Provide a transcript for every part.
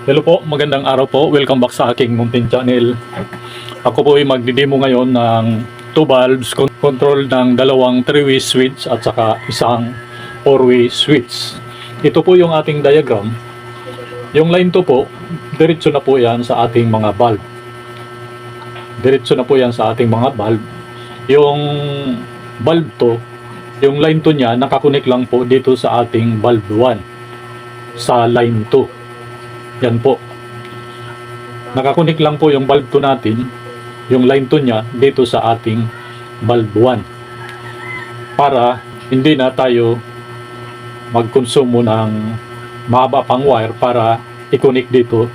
Hello po, magandang araw po. Welcome back sa aking Mountain Channel. Ako po ay magdidemo ngayon ng 2 valves control ng dalawang 3-way switch at saka isang 4-way switch. Ito po yung ating diagram. Yung line 2 po, diretso na po yan sa ating mga valve. Diretso na po yan sa ating mga valve. Yung valve 2, yung line 2 niya, nakakunik lang po dito sa ating valve 1 sa line 2. Yan po. Nakakunik lang po yung valve 2 natin, yung line 2 niya, dito sa ating valve 1. Para hindi na tayo magkonsumo ng mahaba pang wire para i-connect dito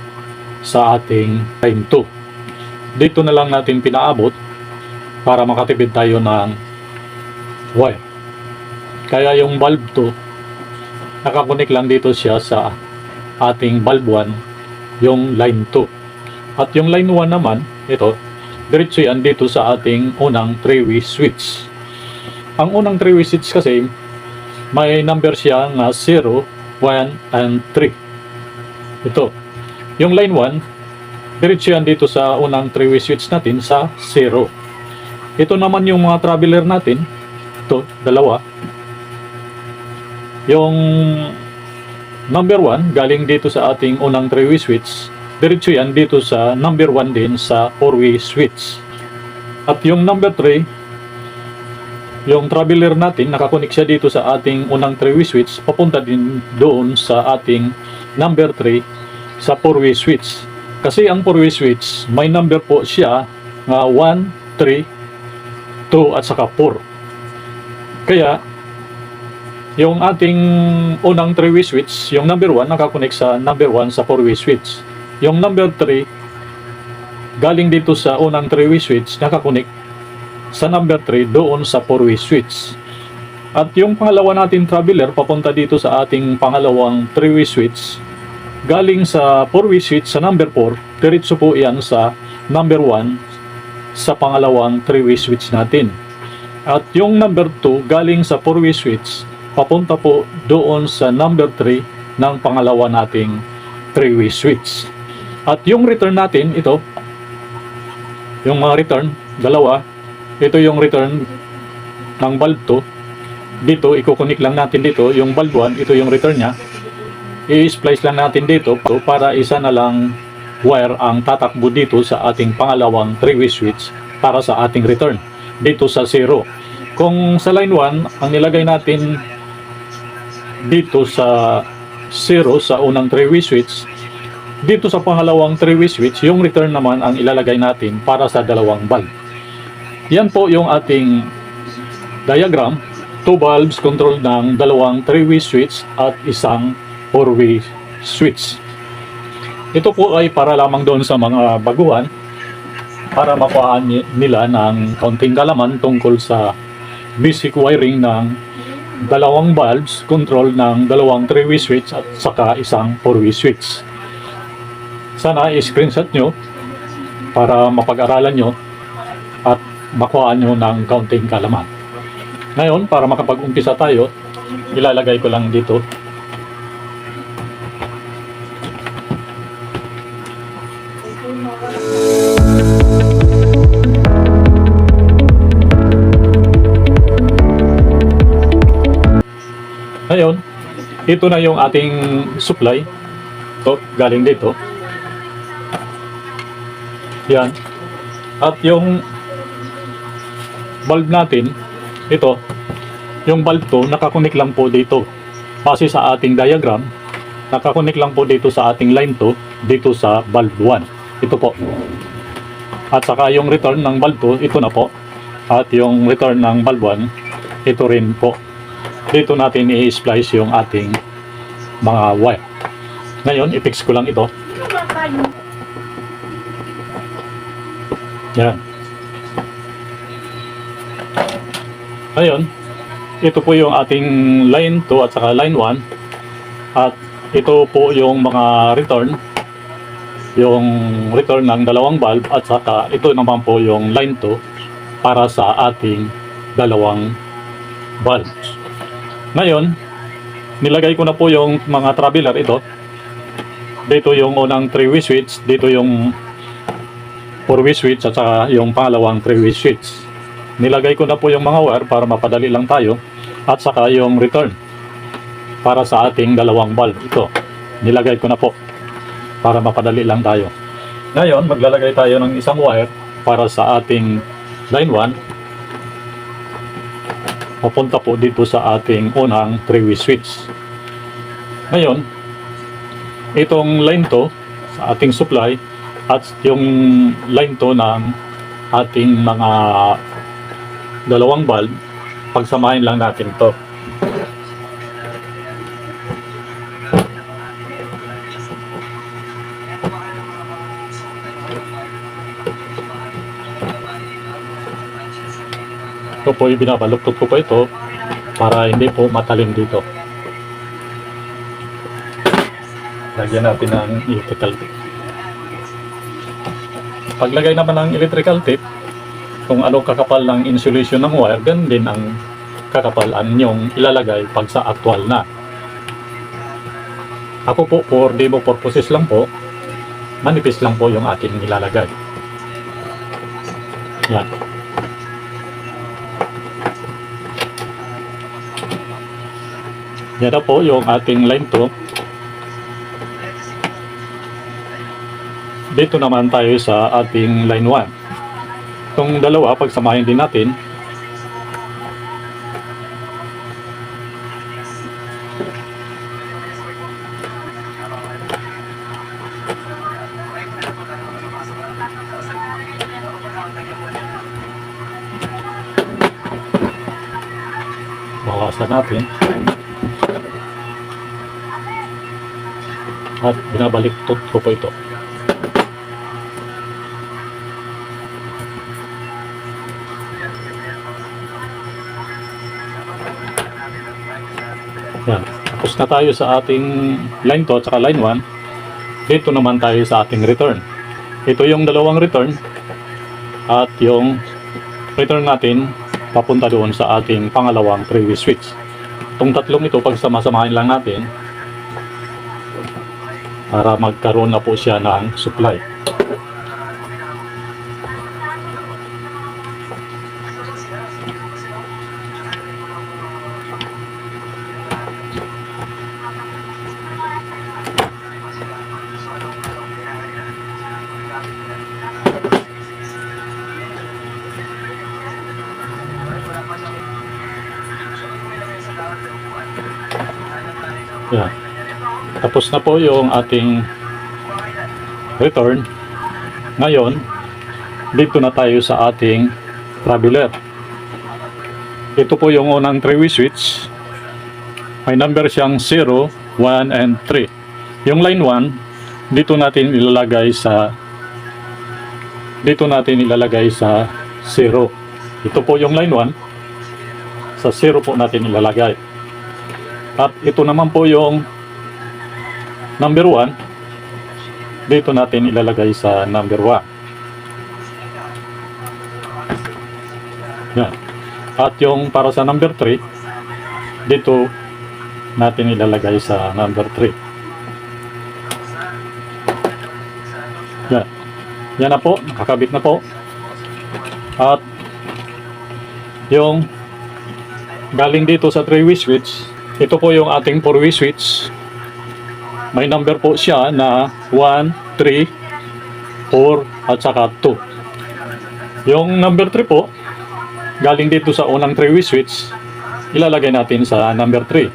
sa ating line 2. Dito na lang natin pinaabot para makatipid tayo ng wire. Kaya yung valve 2, nakakunik lang dito siya sa ating valve 1, yung line 2. At yung line 1 naman, ito, diretso yan dito sa ating unang 3-way switch. Ang unang 3-way switch kasi, may number siya na 0, 1, and 3. Ito. Yung line 1, diretso yan dito sa unang 3-way switch natin sa 0. Ito naman yung mga traveler natin. Ito, dalawa. Yung number 1, galing dito sa ating unang 3-way switch, diretso yan dito sa number 1 din sa 4-way switch. At yung number 3, yung traveler natin, nakakunik siya dito sa ating unang 3-way switch, papunta din doon sa ating number 3 sa 4-way switch. Kasi ang 4-way switch, may number po siya na 1, 3, 2 at saka 4. Kaya yung ating unang 3-way switch, yung number 1, nakakonek sa number 1 sa 4-way switch. Yung number 3, galing dito sa unang 3-way switch, nakakonek sa number 3 doon sa 4-way switch. At yung pangalawa natin traveler, papunta dito sa ating pangalawang 3-way switch, galing sa 4-way switch sa number 4, diretso po yan sa number 1 sa pangalawang 3-way switch natin. At yung number 2, galing sa 4-way switch, papunta po doon sa number 3 ng pangalawa nating 3-way switch. At yung return natin, ito, yung mga return, dalawa, ito yung return ng valve 2. Dito, ikukunik lang natin dito, yung valve 1, ito yung return nya. I-splice lang natin dito para isa na lang wire ang tatakbo dito sa ating pangalawang 3-way switch para sa ating return, dito sa 0. Kung sa line 1, ang nilagay natin dito sa 0 sa unang 3-way switch, dito sa pangalawang 3-way switch, yung return naman ang ilalagay natin para sa dalawang valve. Yan po yung ating diagram. 2 valves control ng dalawang 3-way switch at isang 4-way switch. Ito po ay para lamang doon sa mga baguhan, para makuhaan nila ng kaunting kalaman tungkol sa basic wiring ng dalawang valves control ng dalawang 3-way switch at saka isang 4-way switch. Sana i-screenshot nyo para mapag-aralan nyo at makuha nyo ng kaunting kalaman. Ngayon, para makapag-umpisa tayo, ilalagay ko lang dito. Ngayon, ito na yung ating supply. Ito, galing dito. Yan. At yung valve natin, ito, yung valve 2, nakakunik lang po dito. Base sa ating diagram, nakakunik lang po dito sa ating line 2, dito sa valve 1. Ito po. At saka yung return ng valve 2, ito na po. At yung return ng valve 1, ito rin po. Dito natin i-splice yung ating mga wire. Ngayon, i-fix ko lang ito. Yan. Ngayon, ito po yung ating line 2 at saka line 1. At ito po yung mga return. Yung return ng dalawang valve at saka ito naman po yung line 2 para sa ating dalawang valves. Ngayon, nilagay ko na po yung mga traveler ito. Dito yung unang 3-way switch, dito yung 4-way switch at saka yung pangalawang 3-way switch. Nilagay ko na po yung mga wire para mapadali lang tayo at saka yung return para sa ating dalawang bulb. Ito, nilagay ko na po para mapadali lang tayo. Ngayon, maglalagay tayo ng isang wire para sa ating line 1 papunta po dito sa ating unang 3-way switch. Ngayon, itong line to sa ating supply at yung line to ng ating mga dalawang bulb, pagsamahin lang natin to. Ito po yung binabaluktot ko po ito para hindi po matalim dito. Lagyan natin ng electrical tape. Paglagay naman ng electrical tape, kung ano kakapal ng insulation ng wire, ganun din ang kakapalan yung ilalagay pag sa actual na. Ako po, for demo purposes lang po, manipis lang po yung ating ilalagay. Yan. Yan na po yung ating line to. Dito naman tayo sa ating line 1. Itong dalawa, pagsamahin din natin. Bawasan natin. At binabalik ko po ito. Yan. Tapos na tayo sa ating line to at saka line 1. Dito naman tayo sa ating return. Ito yung dalawang return at yung return natin papunta doon sa ating pangalawang 3-way switch. Itong tatlong ito, pagsama-samahin lang natin para magkaroon na po siya ng supply. Yan. Tapos na po yung ating return. Ngayon, dito na tayo sa ating traveler. Ito po yung unang 3-way switch. May number siyang 0, 1, and 3. Yung line 1, dito natin ilalagay sa 0. Ito po yung line 1. Sa 0 po natin ilalagay. At ito naman po yung number 1. Dito natin ilalagay sa number 1. Yan. At yung para sa number 3, dito natin ilalagay sa number 3. Yan. Yan na po. Nakakabit na po. At yung galing dito sa 3-way switch, ito po yung ating 4-way switch. May number po siya na 1, 3, 4, at saka 2. Yung number 3 po, galing dito sa unang 3-way switch, ilalagay natin sa number 3.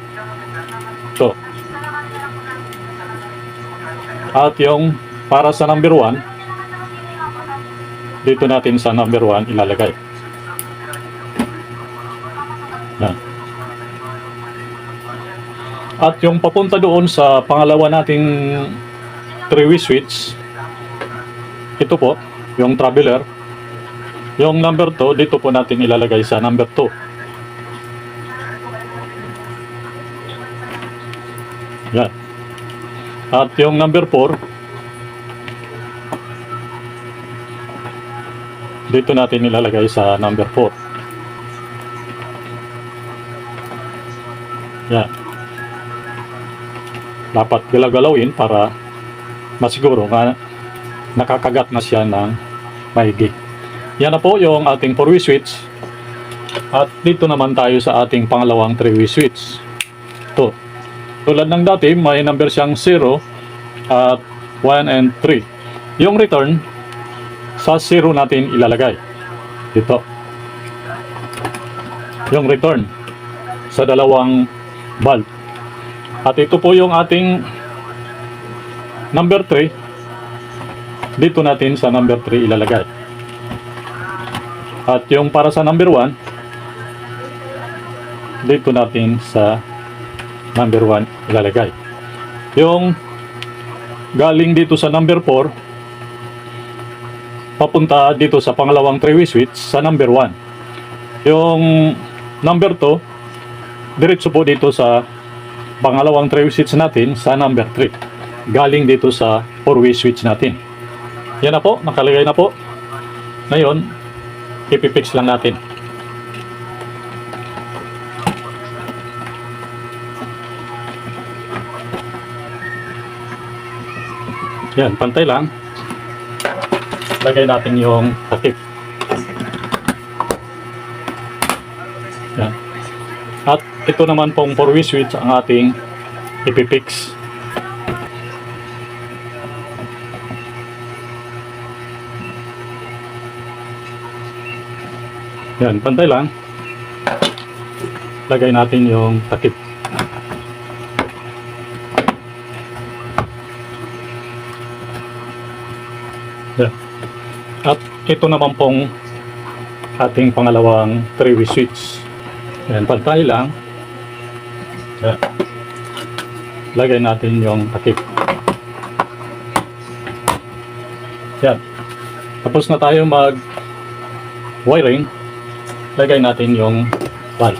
Ito. At yung para sa number 1, dito natin sa number 1 ilalagay. Yan. At yung papunta doon sa pangalawa nating 3-way switch, ito po, yung traveler. Yung number 2, dito po natin ilalagay sa number 2. Yan. At yung number 4, dito natin ilalagay sa number 4. Yan. Dapat galaw-galawin para masiguro nga nakakagat na siya ng maigi. Yan na po yung ating 4-way switch. At dito naman tayo sa ating pangalawang 3-way switch. Ito. Tulad ng dati, may number siyang 0 at 1 and 3. Yung return, sa 0 natin ilalagay. Dito. Yung return sa dalawang bulb. At ito po yung ating number 3. Dito natin sa number 3 ilalagay. At yung para sa number 1, dito natin sa number 1 ilalagay. Yung galing dito sa number 4, papunta dito sa pangalawang 3-way switch sa number 1. Yung number 2, diretso po dito sa pangalawang 3-way switch natin sa number 3. Galing dito sa 4-way switch natin. Yan na po, nakalagay na po. Ngayon, ipipix lang natin. Yan, pantay lang. Lagay natin yung takip. Yan. At ito naman pong 4-way switch ang ating ipipix. Yan, pantay lang. Lagay natin yung takip. Yan. At ito naman pong ating pangalawang 3-way switch. Yan, pantay lang. Yan. Lagay natin yung takip. Yan. Tapos na tayo mag wiring. Lagay natin yung bulb.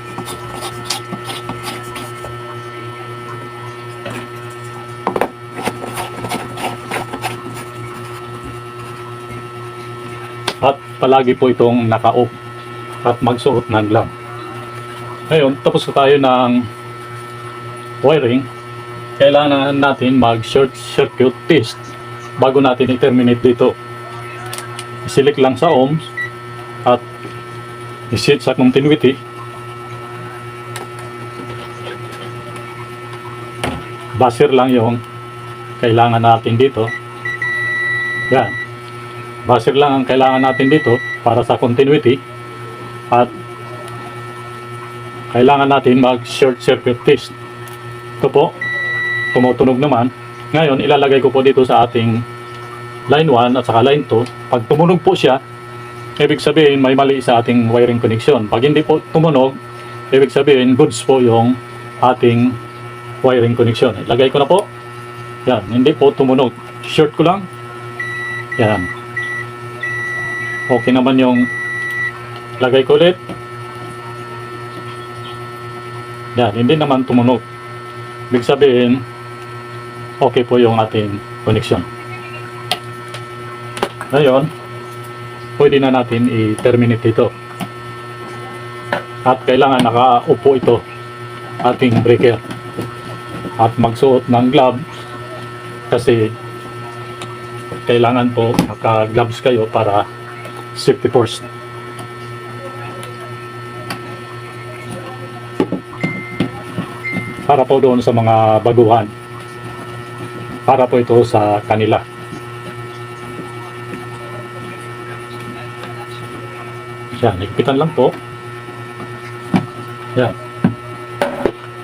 At palagi po itong naka-off at magsuot ng lamp. Ngayon, tapos na tayo ng wiring. Kailangan natin mag-short circuit test bago natin i-terminate dito. I-select lang sa ohms at i-set sa continuity. Buzzer lang yung kailangan natin dito. Yan. Buzzer lang ang kailangan natin dito para sa continuity. At kailangan natin mag-short circuit test. Ito po, tumutunog naman. Ngayon, ilalagay ko po dito sa ating line 1 at saka line 2. Pag tumunog po siya, ibig sabihin may mali sa ating wiring connection. Pag hindi po tumunog, ibig sabihin goods po yung ating wiring connection. Ilagay ko na po. Yan, hindi po tumunog. Short ko lang. Yan. Okay naman yung lagay ko ulit. Yan, hindi naman tumunog. Ibig sabihin, okay po yung ating connection. Ngayon, pwede na natin i-terminate ito. At kailangan naka-upo ito, ating breaker. At magsuot ng gloves kasi kailangan po naka-gloves kayo para safety first. Para po doon sa mga baguhan. Para po ito sa kanila. Yan, higpitan lang po. Yan.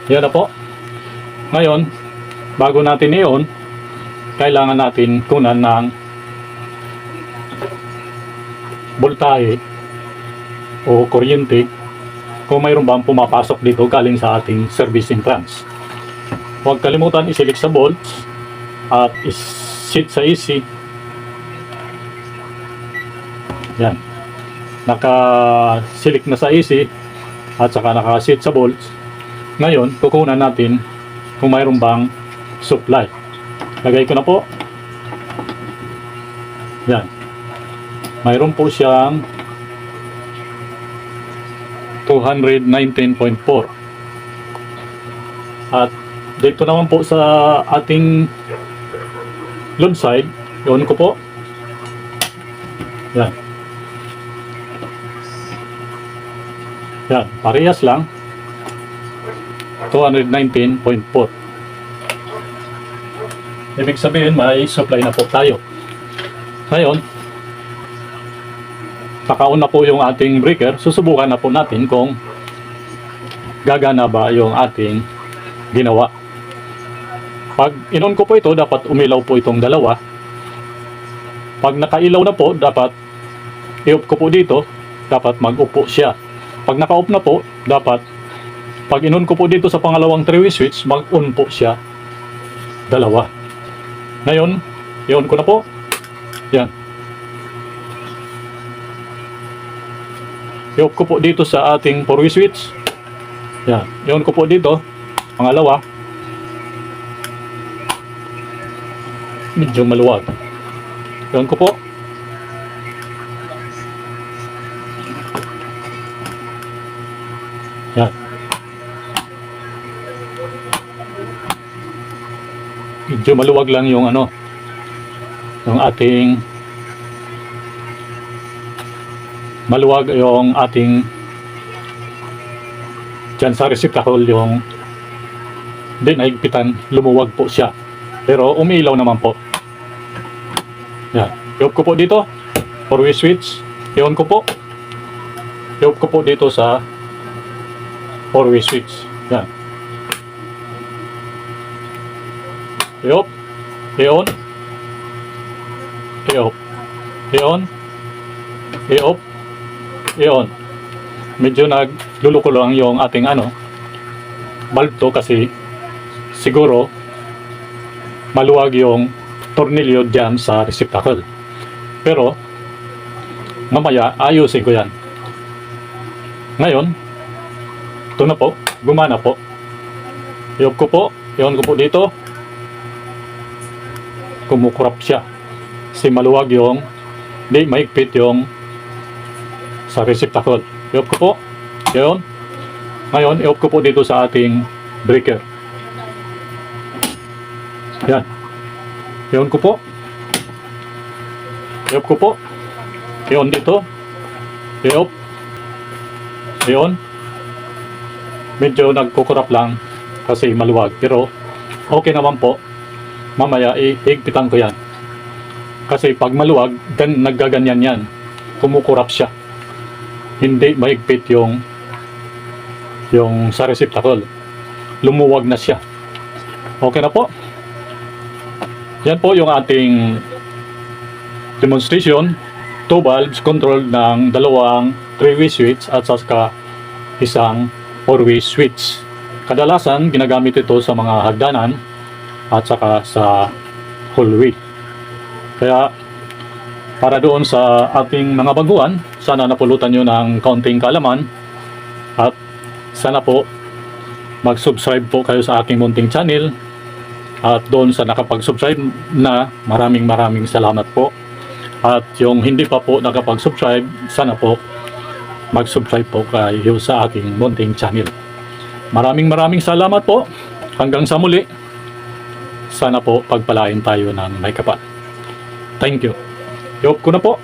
Yan na po. Ngayon, bago natin i-on, kailangan natin kunan ng voltahe o kuryente kung mayroon bang pumapasok dito galing sa ating service entrance. Huwag kalimutan i-select sa volts at i-set sa AC. Yan. Naka-select na sa AC at saka naka-set sa volts. Ngayon, kukunan natin kung mayroon bang supply. Lagay ko na po. Yan. Mayroon po siyang 219.4. At dito naman po sa ating load side, i-on ko po. Yan. Yan, parehas lang. 219.4. Ibig sabihin, may supply na po tayo. Ngayon, kakaon na po yung ating breaker. Susubukan na po natin kung gagana ba yung ating ginawa. Pag in-on ko po ito, dapat umilaw po itong dalawa. Pag nakailaw na po, dapat i-off ko po dito, dapat mag-upo siya. Pag naka-off na po, dapat pag in-on ko po dito sa pangalawang 3-way switch, mag-on po siya dalawa. Ngayon, i-on ko na po. Yan. I-off ko po dito sa ating 4-way switch. Yan. I-on ko po dito, pangalawa. Medyo maluwag. I-on ko po. Yan. Medyo maluwag lang yung ano, yung ating maluwag yung ating dyan sa receptacle, yung hindi naigpitan, lumuwag po siya. Pero umiilaw naman po. Yan. I-off ko po dito. 4-way switch. I-on ko po. I-off ko po dito sa 4-way switch. Yan. I-off. I-on. I-off. I-on. I-off. I-on. Medyo nagluluko lang yung ating ano, bulb to kasi siguro maluwag yung tornilyo dyan sa receptacle. Pero mamaya ayusin ko yan. Ngayon, ito na po, gumana po. I-off ko po, i-on ko po dito. Kumukurap siya. Kasi maluwag yung, hindi maigpit yung sa receptacle. I-off ko po, i-on. Ngayon, i-off ko po dito sa ating breaker. Yan. I-on ko po. I-off ko po. I-on dito. I-off. I-on. Medyo nagkukurap lang kasi maluwag. Pero okay naman po. Mamaya ihigpitan ko yan. Kasi pag maluwag, naggaganyan yan. Kumukurap siya. Hindi mahigpit yung sa receptacle. Lumuwag na siya. Okay na po. Yan po yung ating demonstration. 2 valves control ng dalawang 3-way switch at saka isang 4-way switch. Kadalasan ginagamit ito sa mga hagdanan at saka sa hallway. Kaya para doon sa ating mga baguhan, sana napulutan nyo ng kaunting kaalaman at sana po mag-subscribe po kayo sa aking munting channel. At doon sa nakapag-subscribe na, maraming salamat po. At yung hindi pa po nakapag-subscribe, sana po mag-subscribe po kayo sa aking munting channel. Maraming salamat po. Hanggang sa muli. Sana po pagpalain tayo ng may kapal. Thank you. I-off ko na po.